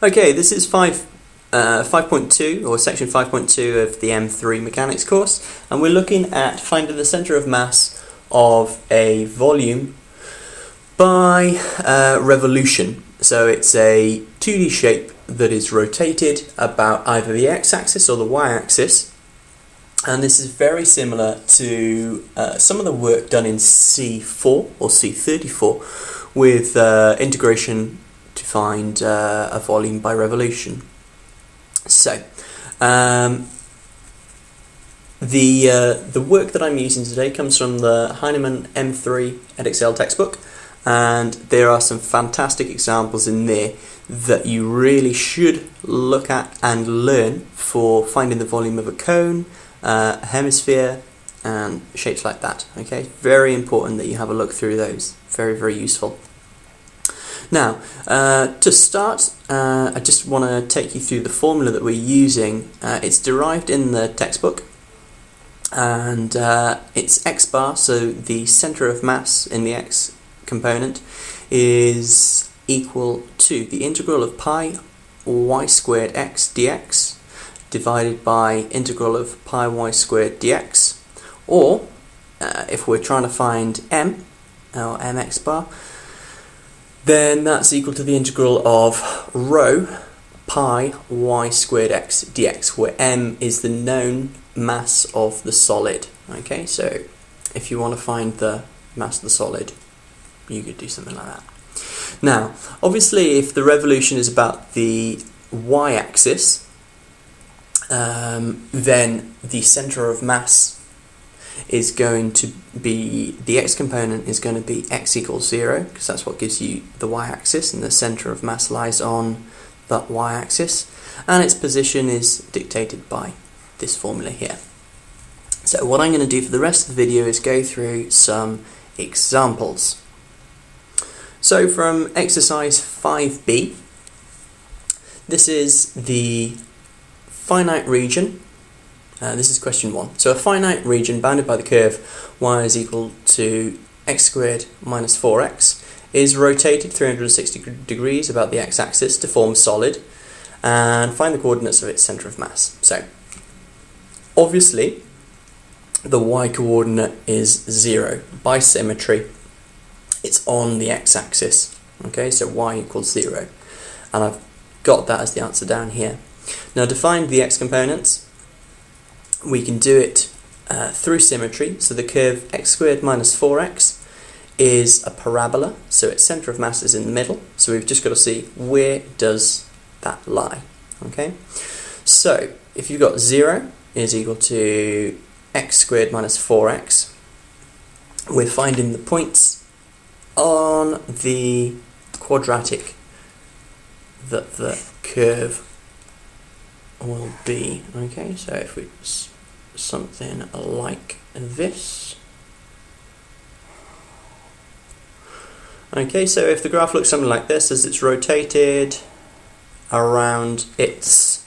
Okay, this is 5.2 or section 5.2 of the M3 Mechanics course, and we're looking at finding the centre of mass of a volume by revolution. So it's a 2D shape that is rotated about either the x-axis or the y-axis, and this is very similar to some of the work done in C4 or C34 with integration to find a volume by revolution. So the work that I'm using today comes from the Heinemann M3 Edexcel textbook, and there are some fantastic examples in there that you really should look at and learn for finding the volume of a cone, a hemisphere, and shapes like that. Okay, very important that you have a look through those. Very, very useful. Now, to start, I just want to take you through the formula that we're using. It's derived in the textbook, and it's x bar, so the centre of mass in the x component is equal to the integral of pi y squared x dx divided by integral of pi y squared dx, or if we're trying to find m, or mx bar, then that's equal to the integral of rho pi y squared x dx, where m is the known mass of the solid. Okay, so if you want to find the mass of the solid, you could do something like that. Now, obviously, if the revolution is about the y-axis, then the centre of mass is going to be, the x component is going to be x equals 0, because that's what gives you the y-axis, and the centre of mass lies on that y-axis, and its position is dictated by this formula here. So what I'm going to do for the rest of the video is go through some examples. So from exercise 5b, this is the finite region. This is question 1. So a finite region bounded by the curve y is equal to x squared minus 4x is rotated 360 degrees about the x-axis to form solid, and find the coordinates of its centre of mass. So obviously the y-coordinate is 0. By symmetry, it's on the x-axis. Okay, so y equals 0, and I've got that as the answer down here. Now, to find the x components, we can do it through symmetry. So the curve x squared minus 4x is a parabola, so its centre of mass is in the middle, so we've just got to see where does that lie. Okay, so if you've got 0 is equal to x squared minus 4x, we're finding the points on the quadratic that the curve will be. Okay, so if we something like this. Okay, so if the graph looks something like this, as it's rotated around its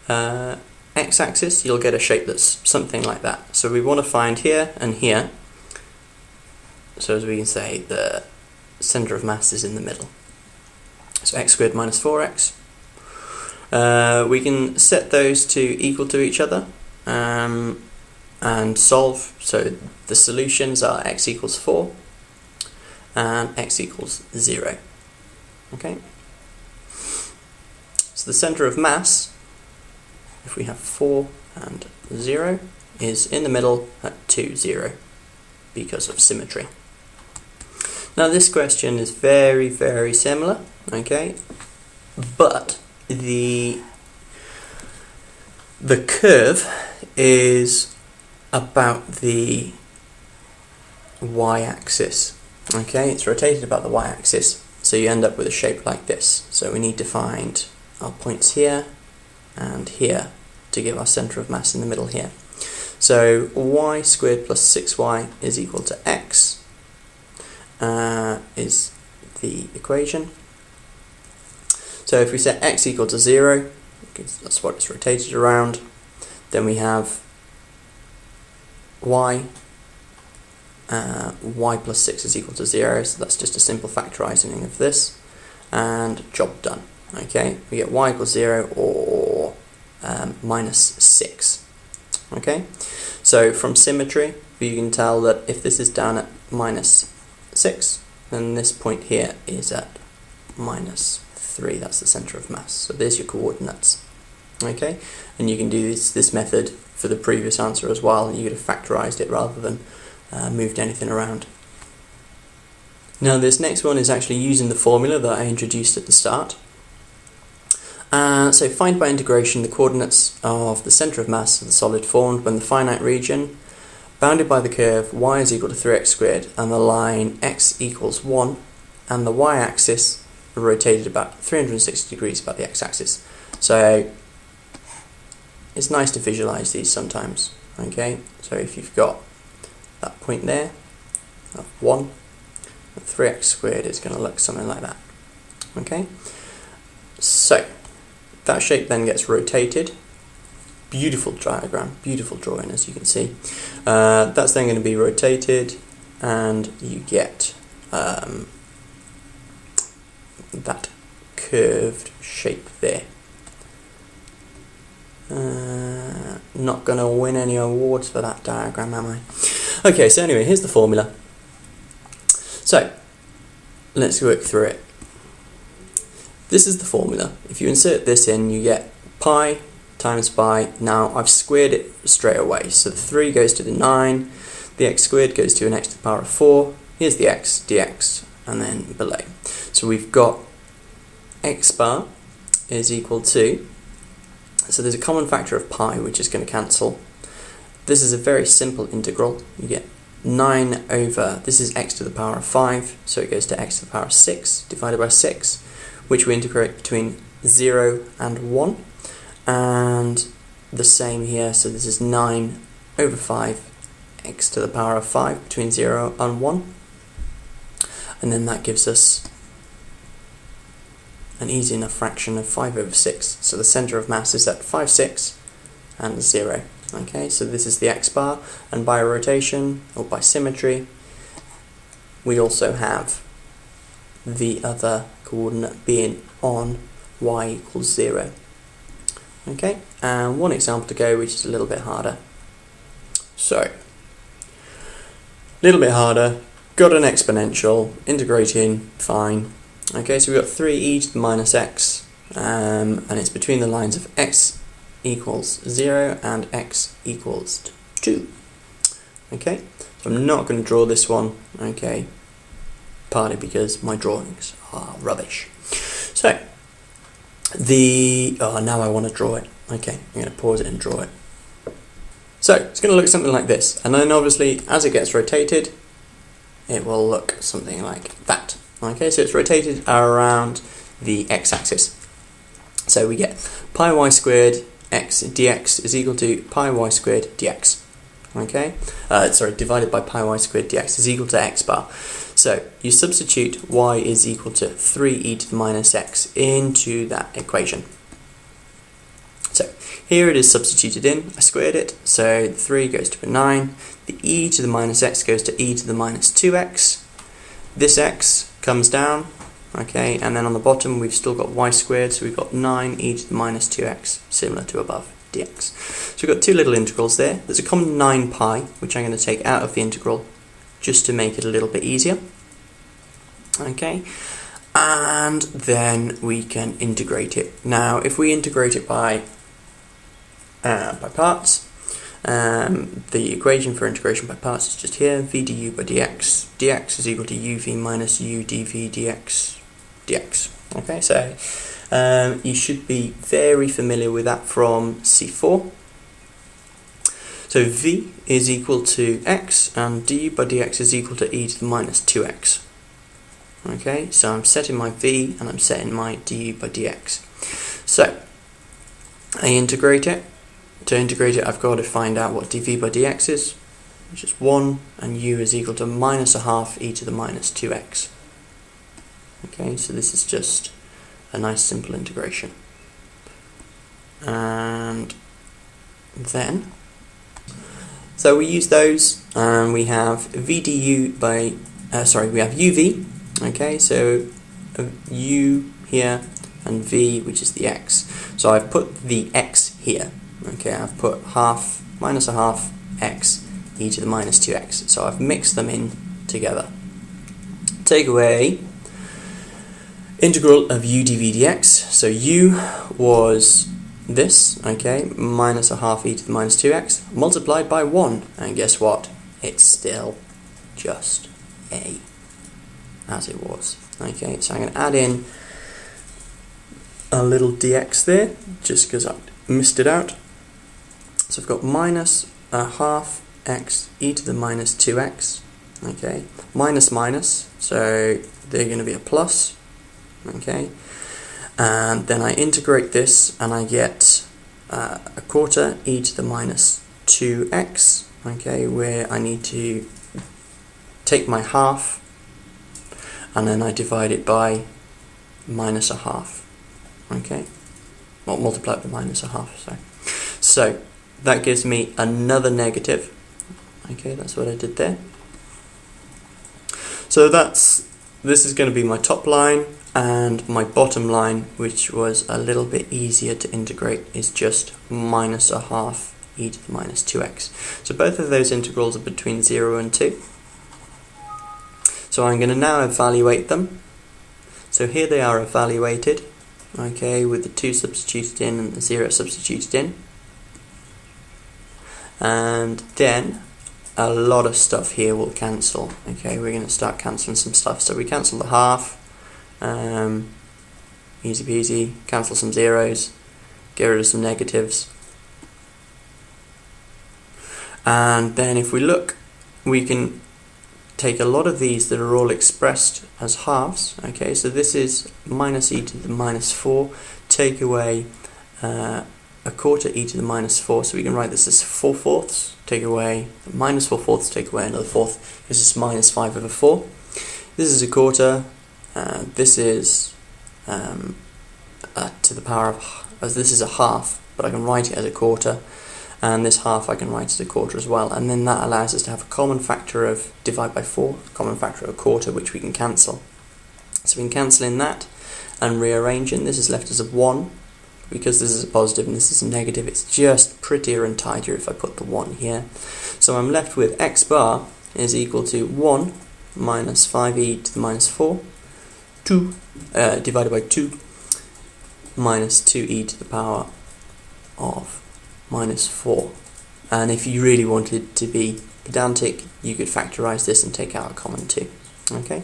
x-axis, you'll get a shape that's something like that. So we want to find here and here, so as we can say, the centre of mass is in the middle. So x squared minus 4x. We can set those to equal to each other and solve. So the solutions are x equals 4 and x equals 0. Okay. So the centre of mass, if we have 4 and 0, is in the middle at 2, 0, because of symmetry. Now this question is very, very similar, okay, but the curve is about the y-axis. Okay, it's rotated about the y-axis, so you end up with a shape like this. So we need to find our points here and here to give our centre of mass in the middle here. So y squared plus 6y is equal to x is the equation. So if we set x equal to 0, because that's what it's rotated around, then we have y y plus 6 is equal to 0, so that's just a simple factorising of this, and job done. Okay, we get y equals 0 or minus 6. Okay, so from symmetry, you can tell that if this is down at minus 6, then this point here is at minus 3. That's the centre of mass. So there's your coordinates. Okay, and you can do this method for the previous answer as well. You could have factorised it rather than moved anything around. Now this next one is actually using the formula that I introduced at the start. So find by integration the coordinates of the centre of mass of the solid formed when the finite region bounded by the curve y is equal to 3x squared and the line x equals 1 and the y-axis rotated about 360 degrees about the x-axis. So it's nice to visualise these sometimes. Okay, so if you've got that point there of 1, 3x squared is going to look something like that. Okay, so that shape then gets rotated. Beautiful diagram, beautiful drawing, as you can see. That's then going to be rotated and you get that curved shape there. Not going to win any awards for that diagram, am I? Okay, so anyway, here's the formula. So let's work through it. This is the formula. If you insert this in, you get pi times pi. Now I've squared it straight away. So the 3 goes to the 9, the x squared goes to an x to the power of 4. Here's the x, dx, and then below. So we've got x bar is equal to, so there's a common factor of pi which is going to cancel. This is a very simple integral. You get 9 over, this is x to the power of 5, so it goes to x to the power of 6 divided by 6, which we integrate between 0 and 1, and the same here, so this is 9 over 5 x to the power of 5 between 0 and 1, and then that gives us an easy enough fraction of 5 over 6, so the centre of mass is at 5, 6 and 0. Okay, so this is the x bar, and by rotation, or by symmetry, we also have the other coordinate being on y equals 0. Okay, and one example to go, which is a little bit harder. So, a little bit harder, got an exponential, integrating, fine. Okay, so we've got 3e to the minus x, and it's between the lines of x equals 0 and x equals 2. Okay, so I'm not going to draw this one, okay, partly because my drawings are rubbish. So, now I want to draw it. Okay, I'm going to pause it and draw it. So, it's going to look something like this, and then obviously, as it gets rotated, it will look something like that. Okay, so it's rotated around the x-axis. So we get pi y squared x dx is equal to pi y squared dx. Okay, divided by pi y squared dx is equal to x bar. So you substitute y is equal to 3e to the minus x into that equation. So here it is substituted in. I squared it, so the 3 goes to a 9. The e to the minus x goes to e to the minus 2x. This x comes down, okay, and then on the bottom we've still got y squared, so we've got 9e to the minus 2x, similar to above, dx. So we've got two little integrals there. There's a common 9 pi, which I'm going to take out of the integral, just to make it a little bit easier. Okay, and then we can integrate it. Now, if we integrate it by parts, the equation for integration by parts is just here, v du by dx. dx is equal to uv minus u dv dx. Okay, so you should be very familiar with that from C4. So v is equal to x, and du by dx is equal to e to the minus 2x. Okay, so I'm setting my v and I'm setting my du by dx. So I integrate it. To integrate it, I've got to find out what dv by dx is, which is 1, and u is equal to minus a half e to the minus 2x. Okay, so this is just a nice simple integration. And then, so we use those, and we have v du by, we have uv, okay, so u here, and v, which is the x. So I've put the x here. Okay, I've put half minus a half x e to the minus 2x. So I've mixed them in together. Take away integral of u dv dx. So u was this, okay, minus a half e to the minus 2x multiplied by 1. And guess what? It's still just a, as it was. Okay, so I'm going to add in a little dx there, just because I missed it out. So I've got minus a half x e to the minus 2x, okay, minus minus, so they're going to be a plus, okay, and then I integrate this and I get a quarter e to the minus 2x, okay, where I need to take my half and then I divide it by minus a half, okay, well, multiply it by minus a half, so that gives me another negative. Okay, that's what I did there. So this is going to be my top line, and my bottom line, which was a little bit easier to integrate, is just minus a half e to the minus 2x. So both of those integrals are between 0 and 2. So I'm going to now evaluate them. So here they are evaluated, okay, with the 2 substituted in and the 0 substituted in. And then a lot of stuff here will cancel. Okay, we're going to start cancelling some stuff. So we cancel the half, easy peasy, cancel some zeros, get rid of some negatives. And then if we look, we can take a lot of these that are all expressed as halves. Okay, so this is minus e to the minus 4, take away a quarter e to the minus 4, so we can write this as 4 fourths, take away minus 4 fourths, take away another fourth, this is minus 5 over 4. This is a quarter, this is to the power of, as this is a half, but I can write it as a quarter, and this half I can write as a quarter as well, and then that allows us to have a common factor of divide by 4, common factor of a quarter, which we can cancel. So we can cancel in that and rearranging. This is left as a 1, because this is a positive and this is a negative. It's just prettier and tidier if I put the 1 here. So I'm left with x bar is equal to 1 minus 5e to the minus 4, 2 divided by 2 minus 2e to the power of minus 4. And if you really wanted to be pedantic, you could factorize this and take out a common 2. Okay,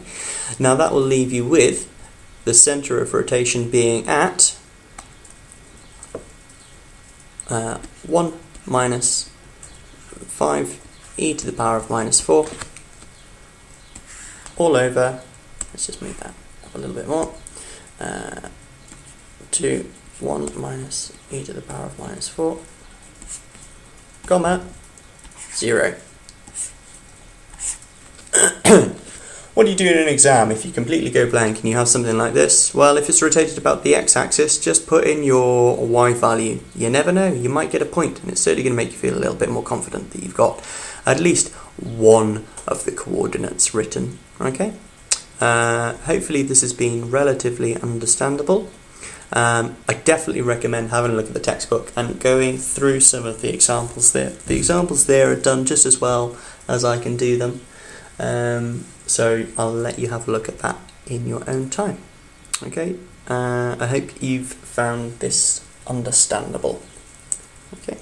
now that will leave you with the center of rotation being at 1 minus 5e to the power of minus 4 all over, let's just move that up a little bit more, to 1 minus e to the power of minus 4, comma, 0. What do you do in an exam if you completely go blank and you have something like this? Well, if it's rotated about the x-axis, just put in your y value. You never know, you might get a point, and it's certainly going to make you feel a little bit more confident that you've got at least one of the coordinates written. Okay? Hopefully this has been relatively understandable. I definitely recommend having a look at the textbook and going through some of the examples there. The examples there are done just as well as I can do them. So I'll let you have a look at that in your own time. Okay, I hope you've found this understandable. Okay.